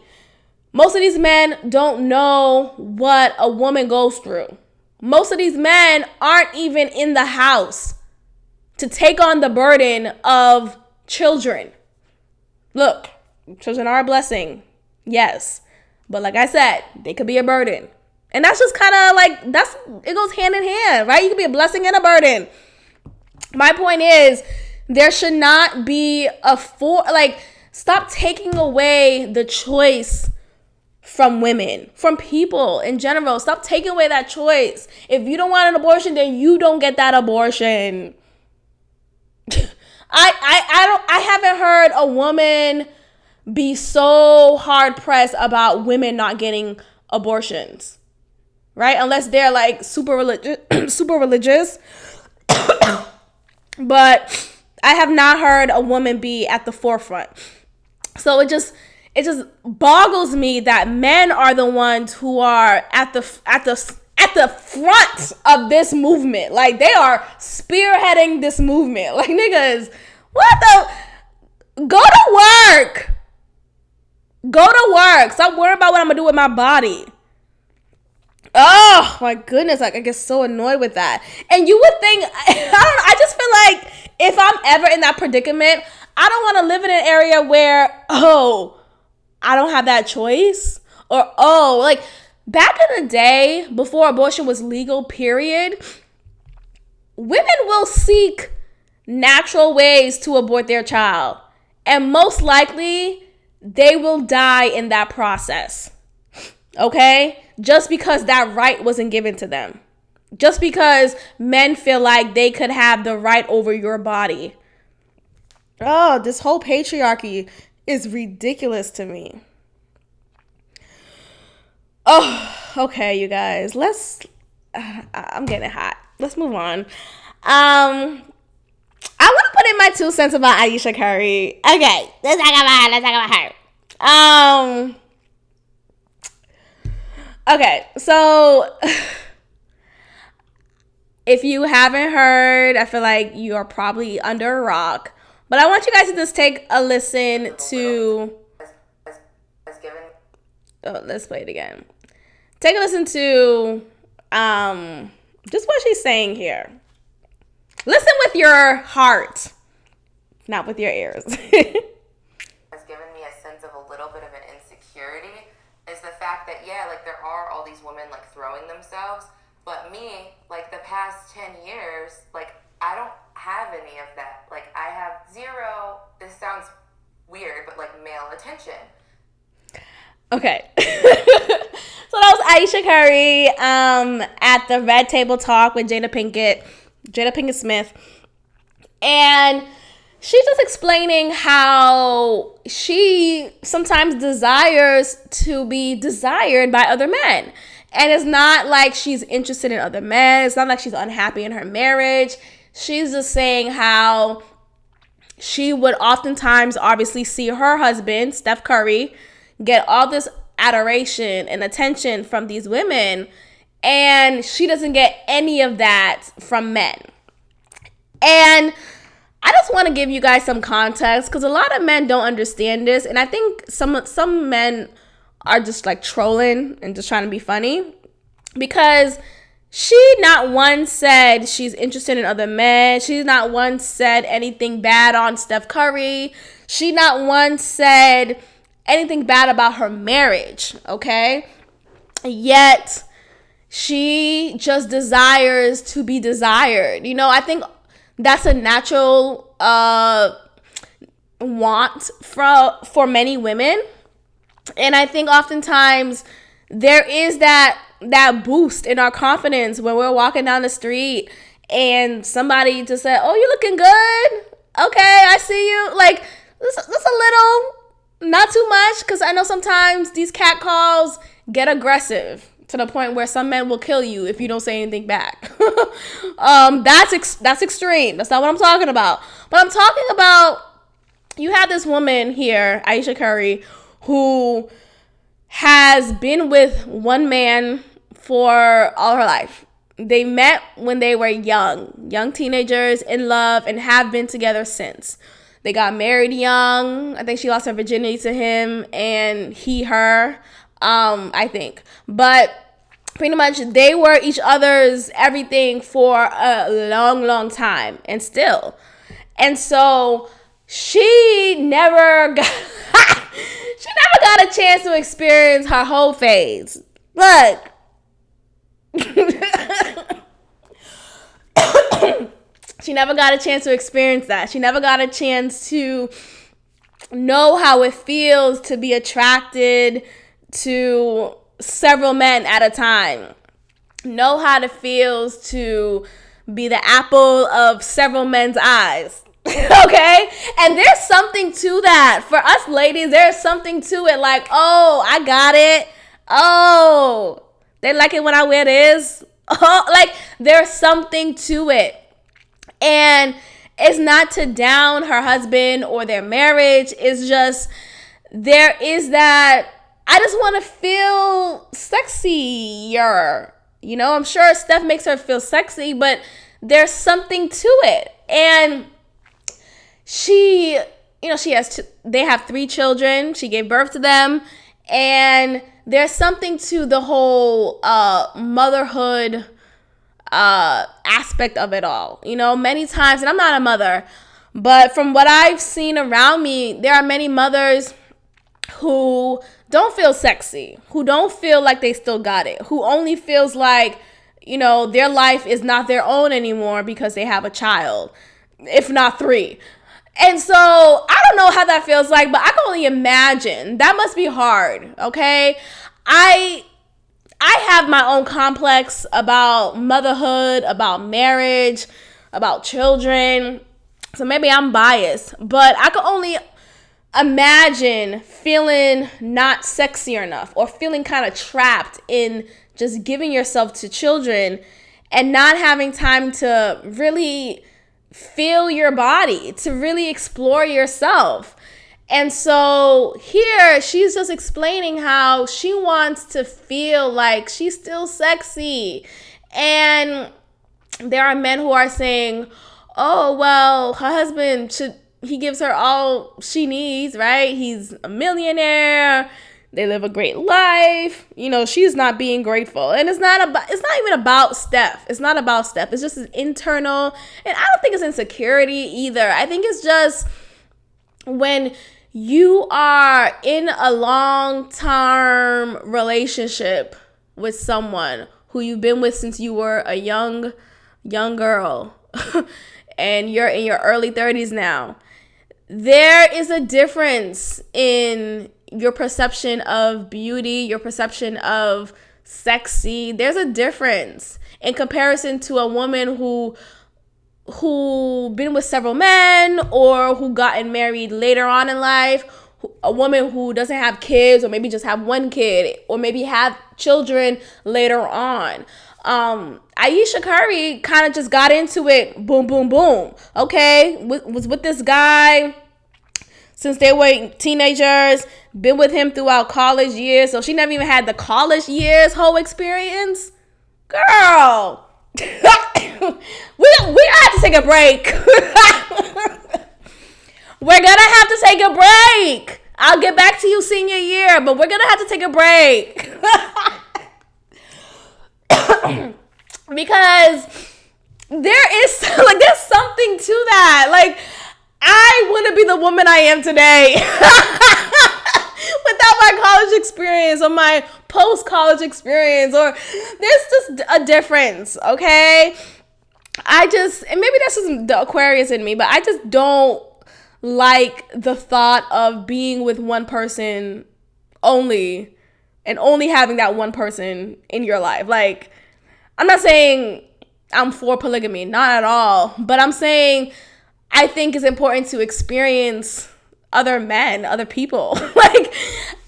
Most of these men don't know what a woman goes through. Most of these men aren't even in the house to take on the burden of children. Look, children are a blessing. Yes. But like I said, they could be a burden. And that's just kind of like, it goes hand in hand, right? You could be a blessing and a burden. My point is, there should not be stop taking away the choice from women, from people in general. Stop taking away that choice. If you don't want an abortion, then you don't get that abortion. I haven't heard a woman be so hard pressed about women not getting abortions, right? Unless they're like super religious. But I have not heard a woman be at the forefront. So it just boggles me that men are the ones who are at the front of this movement. Like, they are spearheading this movement. Like, niggas, what the? Go to work. Go to work. Stop worrying about what I'm gonna do with my body. Oh my goodness, like I get so annoyed with that. And you would think, I just feel like if I'm ever in that predicament, I don't want to live in an area where, I don't have that choice. Or, like back in the day, before abortion was legal, period, women will seek natural ways to abort their child. And most likely, they will die in that process. Okay? Just because that right wasn't given to them. Just because men feel like they could have the right over your body. Oh, this whole patriarchy is ridiculous to me. Oh, okay, you guys. I'm getting hot. Let's move on. I want to put in my 2 cents about Ayesha Curry. Okay, let's talk about her. Okay, so if you haven't heard, I feel like you are probably under a rock. But I want you guys to just take a listen to... let's play it again. Take a listen to just what she's saying here. Listen with your heart, not with your ears. Has given me a sense of a little bit of an insecurity is the fact that, yeah, like there are all these women like throwing themselves, but me, like the past 10 years, like I don't have any of that. Like I have zero, this sounds weird, but like male attention. Okay. So that was Ayesha Curry at the Red Table Talk with Jada Pinkett Smith. And she's just explaining how she sometimes desires to be desired by other men. And it's not like she's interested in other men. It's not like she's unhappy in her marriage. She's just saying how she would oftentimes obviously see her husband, Steph Curry, get all this adoration and attention from these women, and she doesn't get any of that from men. And I just want to give you guys some context because a lot of men don't understand this, and I think some men are just like trolling and just trying to be funny, because she not once said she's interested in other men. She's not once said anything bad on Steph Curry. She not once said anything bad about her marriage, okay? Yet she just desires to be desired. You know, I think that's a natural want for many women. And I think oftentimes there is that boost in our confidence when we're walking down the street and somebody just said, "Oh, you're looking good. Okay, I see you." Like, just a little, not too much, because I know sometimes these catcalls get aggressive to the point where some men will kill you if you don't say anything back. That's extreme. That's not what I'm talking about. But I'm talking about, you have this woman here, Ayesha Curry, who has been with one man for all her life. They met when they were young teenagers in love, and have been together since. They got married young. I think she lost her virginity to him, and he her, I think. But pretty much they were each other's everything for a long time, and still. And so she never got a chance to experience her whole phase. Look. She never got a chance to experience that. She never got a chance to know how it feels to be attracted to several men at a time. Know how it feels to be the apple of several men's eyes. Okay? And there's something to that. For us ladies, there's something to it. Like, oh, I got it. Oh, they like it when I wear this. Oh, like, there's something to it. And it's not to down her husband or their marriage. It's just, there is that, I just want to feel sexier. You know, I'm sure Steph makes her feel sexy, but there's something to it. And she, you know, they have 3 children. She gave birth to them. And there's something to the whole motherhood aspect of it all. You know, many times, and I'm not a mother, but from what I've seen around me, there are many mothers who don't feel sexy, who don't feel like they still got it, who only feels like, you know, their life is not their own anymore because they have a child, if not 3. And so I don't know how that feels like, but I can only imagine. That must be hard, okay? I have my own complex about motherhood, about marriage, about children. So maybe I'm biased, but I can only imagine feeling not sexy enough or feeling kind of trapped in just giving yourself to children and not having time to really feel your body, to really explore yourself. And so here she's just explaining how she wants to feel like she's still sexy. And there are men who are saying, oh, well, her husband he gives her all she needs, right? He's a millionaire. They live a great life. You know, she's not being grateful. And it's not even about Steph. It's not about Steph. It's just an internal, and I don't think it's insecurity either. I think it's just when you are in a long-term relationship with someone who you've been with since you were a young girl and you're in your early 30s now, there is a difference in your perception of beauty, your perception of sexy. There's a difference in comparison to a woman who been with several men or who gotten married later on in life, a woman who doesn't have kids or maybe just have one kid or maybe have children later on. Aisha Curry kind of just got into it, boom, boom, boom. Okay, was with this guy since they were teenagers, been with him throughout college years, so she never even had the college years whole experience. Girl, we have to take a break. We're gonna have to take a break. I'll get back to you senior year, but we're gonna have to take a break. Because there's something to that. Like, I wouldn't be the woman I am today without my college experience or my post-college experience, or there's just a difference, okay? And maybe that's just the Aquarius in me, but I just don't like the thought of being with one person only and only having that one person in your life. Like, I'm not saying I'm for polygamy, not at all, but I'm saying I think it's important to experience other men, other people. Like,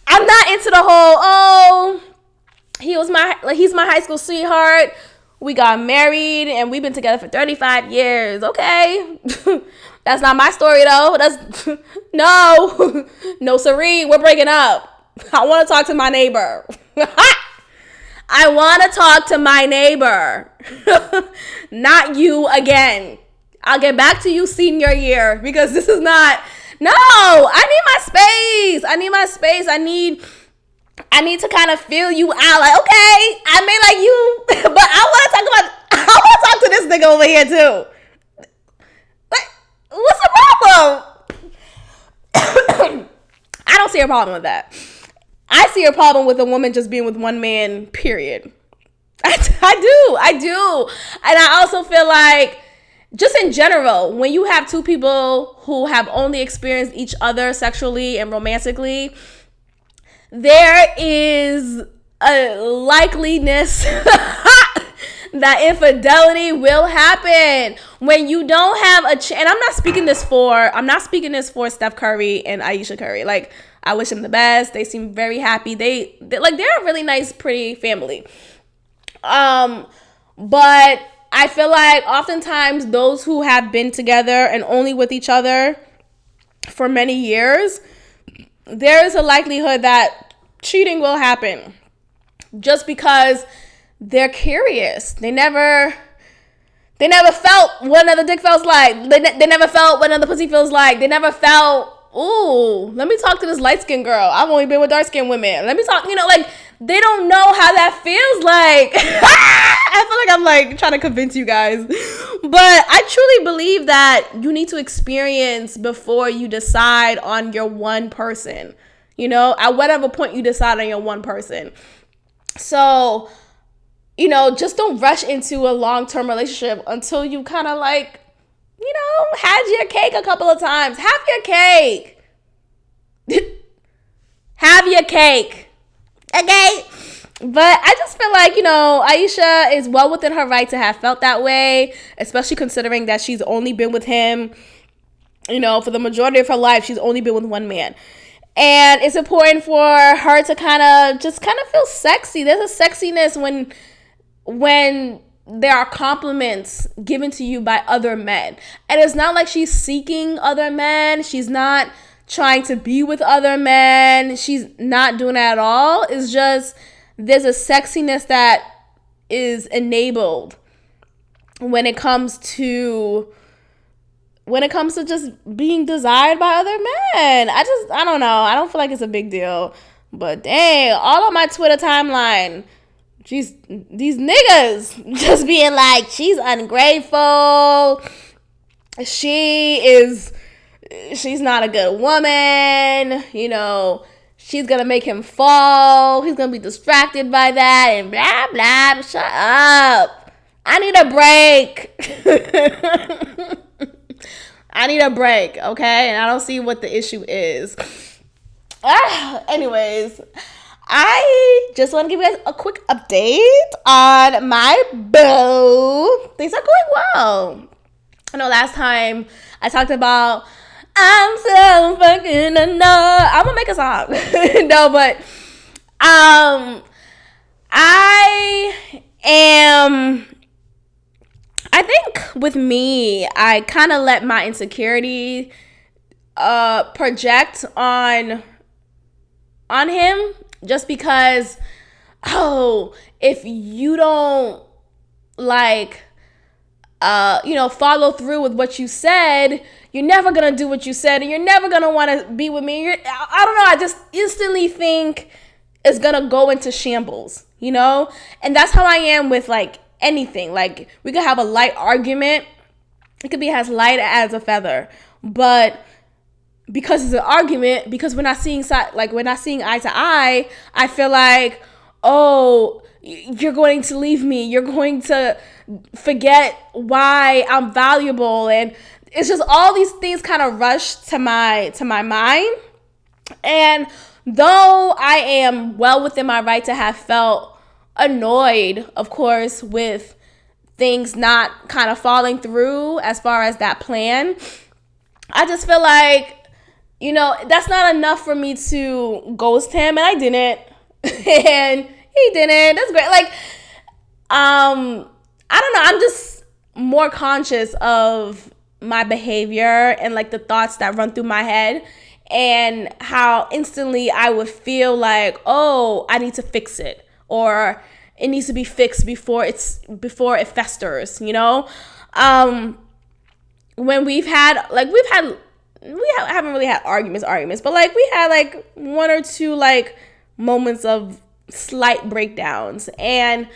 I'm not into the whole, he's my high school sweetheart. We got married and we've been together for 35 years. Okay. That's not my story though. No, siree, we're breaking up. I want to talk to my neighbor. I want to talk to my neighbor. Not you again. I'll get back to you senior year because this is not. No, I need my space. I need to kind of feel you out. Like, okay, I may like you, but I want to talk to this nigga over here too. Like, what's the problem? I don't see a problem with that. I see a problem with a woman just being with one man, period. I do. And I also feel like, just in general, when you have two people who have only experienced each other sexually and romantically, there is a likeliness that infidelity will happen when you don't have and I'm not speaking this for Steph Curry and Ayesha Curry. Like, I wish them the best. They seem very happy. They're a really nice, pretty family. But I feel like oftentimes those who have been together and only with each other for many years, there is a likelihood that cheating will happen just because they're curious. They never felt what another dick feels like. They never felt what another pussy feels like. They never felt, ooh, let me talk to this light-skinned girl. I've only been with dark-skinned women. Let me talk, like, they don't know how that feels like. I feel like I'm like trying to convince you guys. But I truly believe that you need to experience before you decide on your one person. At whatever point you decide on your one person. So, just don't rush into a long-term relationship until you kind of like, had your cake a couple of times. Have your cake. Have your cake. Okay? But I just feel like, Ayesha is well within her right to have felt that way, especially considering that she's only been with him, for the majority of her life. She's only been with one man. And it's important for her to kind of feel sexy. There's a sexiness when there are compliments given to you by other men. And it's not like she's seeking other men. She's not trying to be with other men. She's not doing that at all. It's just there's a sexiness that is enabled when it comes to just being desired by other men. I don't know. I don't feel like it's a big deal. But dang, all on my Twitter timeline, these niggas just being like, she's ungrateful. She's not a good woman. She's going to make him fall. He's going to be distracted by that and blah, blah. Shut up. I need a break. I need a break, okay? And I don't see what the issue is. Anyways, I just want to give you guys a quick update on my boo. Things are going well. I know last time I talked about I'm so fucking annoyed. I'm gonna make a song. No, but I think with me, I kind of let my insecurity project on him, just because, if you don't follow through with what you said, you're never gonna do what you said, and you're never gonna want to be with me. I don't know. I just instantly think it's gonna go into shambles, and that's how I am with anything. Like, we could have a light argument. It could be as light as a feather, but because it's an argument, because we're not seeing eye to eye, I feel like, oh, you're going to leave me. You're going to forget why I'm valuable, and it's just all these things kind of rush to my mind. And though I am well within my right to have felt annoyed, of course, with things not kind of falling through as far as that plan, I just feel like, that's not enough for me to ghost him, and I didn't. And he didn't. That's great. I don't know. I'm just more conscious of my behavior and the thoughts that run through my head, and how instantly I would feel like, oh, I need to fix it, or it needs to be fixed before it festers, when we haven't really had arguments, but we had one or two moments of slight breakdowns. And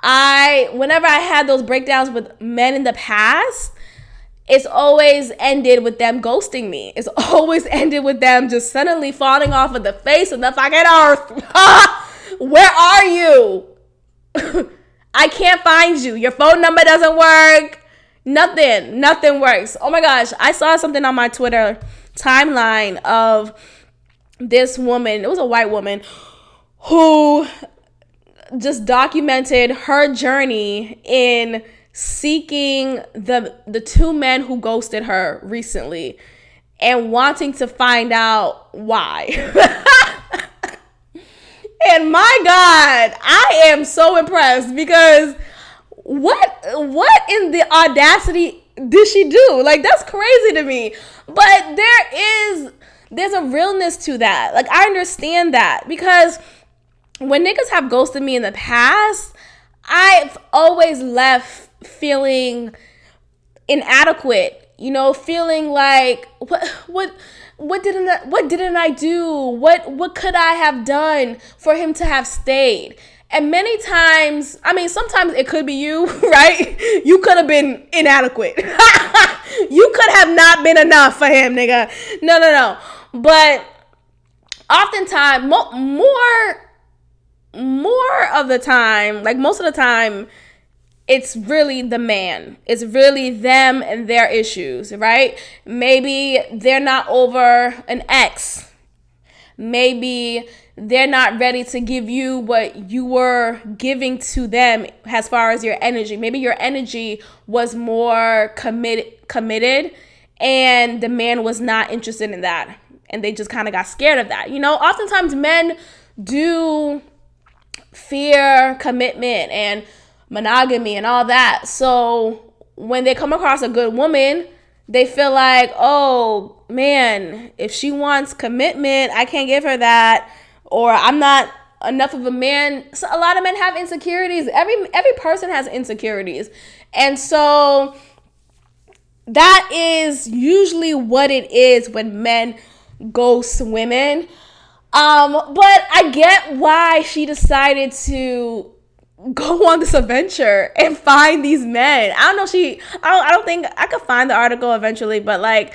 whenever I had those breakdowns with men in the past, it's always ended with them ghosting me. It's always ended with them just suddenly falling off of the face of the fucking earth. Where are you? I can't find you. Your phone number doesn't work. Nothing works. Oh my gosh. I saw something on my Twitter timeline of this woman. It was a white woman who just documented her journey in seeking the two men who ghosted her recently and wanting to find out why. And my God, I am so impressed because what in the audacity did she do? Like, that's crazy to me. But there's a realness to that. Like, I understand that because when niggas have ghosted me in the past, I've always left feeling inadequate, feeling like what didn't I do? What could I have done for him to have stayed? And many times, sometimes it could be you, right? You could have been inadequate. You could have not been enough for him, nigga. No. But oftentimes, more of the time, like most of the time, it's really the man. It's really them and their issues, right? Maybe they're not over an ex. Maybe they're not ready to give you what you were giving to them as far as your energy. Maybe your energy was more committed and the man was not interested in that. And they just kind of got scared of that. Oftentimes men do fear commitment and monogamy and all that. So when they come across a good woman, they feel like, oh man, if she wants commitment, I can't give her that, or I'm not enough of a man. So a lot of men have insecurities. Every person has insecurities. And so that is usually what it is when men ghost women. But I get why she decided to go on this adventure and find these men. I don't think I could find the article eventually, but like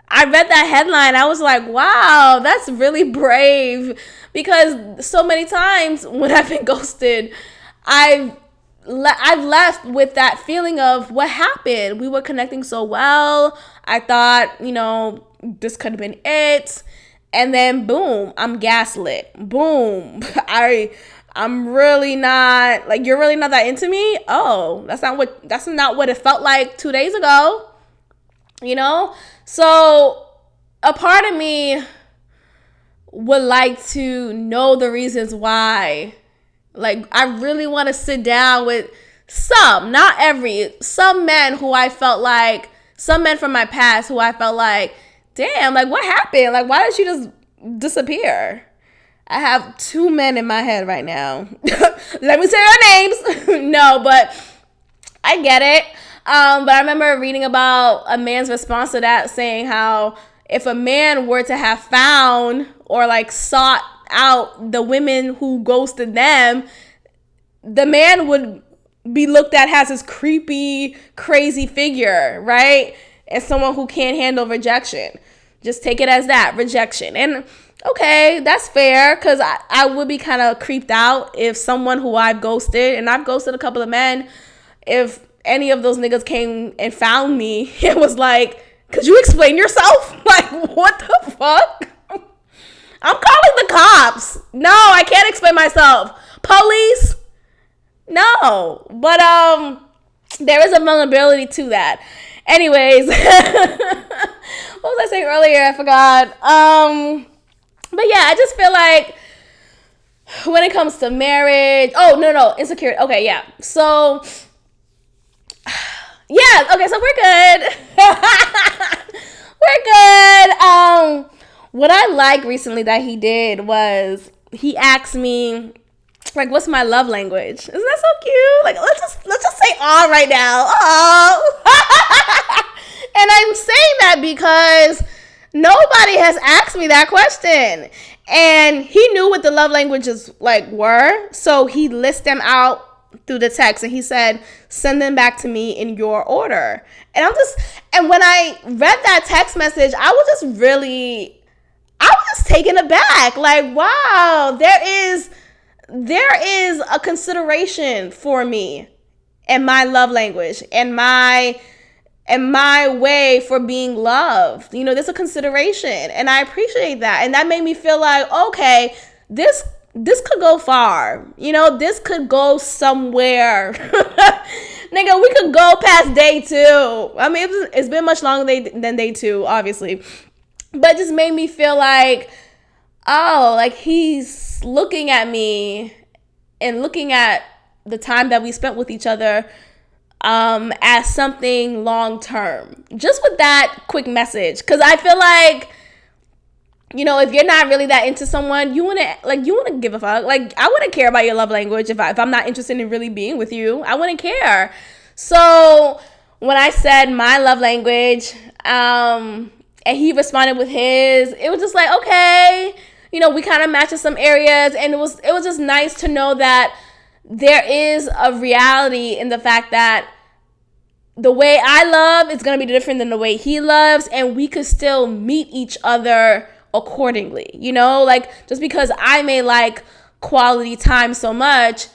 I read that headline, I was like, wow, that's really brave, because so many times when I've been ghosted, I've left with that feeling of what happened. We were connecting so well. I thought, this could have been it. And then boom, I'm gaslit. Boom. I'm really not, like, you're really not that into me? Oh, that's not what it felt like 2 days ago. So a part of me would like to know the reasons why. Like, I really want to sit down with some men who I felt like, some men from my past who I felt like, damn, like, what happened? Like, why did you just disappear? I have 2 men in my head right now. Let me say their names. No, but I get it. But I remember reading about a man's response to that, saying how if a man were to have found or like sought out the women who ghosted them, the man would be looked at as this creepy, crazy figure, right? As someone who can't handle rejection. Just take it as that, rejection. And okay, that's fair, because I would be kind of creeped out if someone who I've ghosted, and I've ghosted a couple of men, if any of those niggas came and found me, it was like, could you explain yourself? Like, what the fuck? I'm calling the cops. No, I can't explain myself. Police? No. But there is a vulnerability to that. Anyways, what was I saying earlier? I forgot. But yeah, I just feel like when it comes to marriage, insecurity. Okay, yeah. So yeah, okay, so we're good. We're good. What I liked recently that he did was he asked me, like, what's my love language? Isn't that so cute? Like, let's just say "aw" right now. Aw. And I'm saying that because nobody has asked me that question. And he knew what the love languages like were, so he listed them out through the text, and he said, send them back to me in your order. And when I read that text message, I was just taken aback. Like, wow, there is a consideration for me and my love language and my way for being loved. There's a consideration, and I appreciate that. And that made me feel like, okay, this this could go far. You know, this could go somewhere. Nigga, we could go past day 2. I mean, it's been much longer than day 2, obviously. But it just made me feel like, oh, like he's looking at me and looking at the time that we spent with each other as something long term. Just with that quick message. Because I feel like, you know, if you're not really that into someone, you wouldn't give a fuck. Like, I wouldn't care about your love language if I'm not interested in really being with you. I wouldn't care. So when I said my love language, and he responded with his, it was just like, okay, you know, we kind of match in some areas, and it was just nice to know that there is a reality in the fact that the way I love is going to be different than the way he loves, and we could still meet each other accordingly. You know, like, just because I may like quality time so much,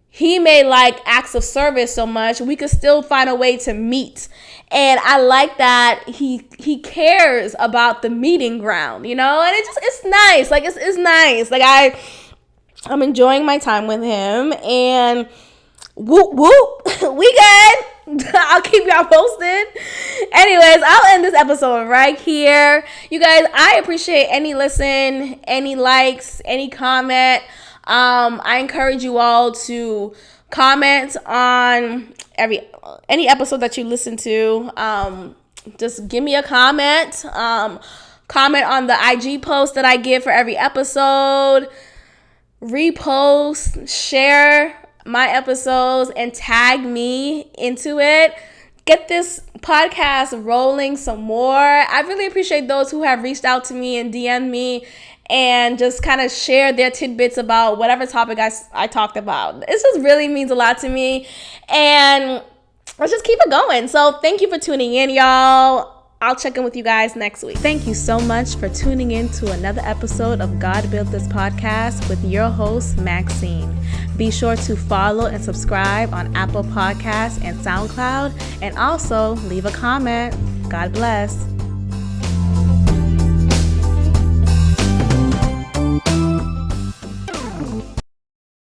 he may like acts of service so much, we could still find a way to meet. And I like that he cares about the meeting ground, you know, and it's nice. Like, it's nice. Like, I'm enjoying my time with him, and whoop whoop, we good. I'll keep y'all posted. Anyways, I'll end this episode right here. You guys, I appreciate any listen, any likes, any comment. I encourage you all to comment on any episode that you listen to. Just give me a comment. Comment on the IG post that I give for every episode. Repost, share my episodes, and tag me into it. Get this podcast rolling some more. I really appreciate those who have reached out to me and DM'd me and just kind of share their tidbits about whatever topic I talked about. It just really means a lot to me, and let's just keep it going. So thank you for tuning in, y'all. I'll check in with you guys next week. Thank you so much for tuning in to another episode of God Built This Podcast with your host, Maxine. Be sure to follow and subscribe on Apple Podcasts and SoundCloud, and also leave a comment. God bless.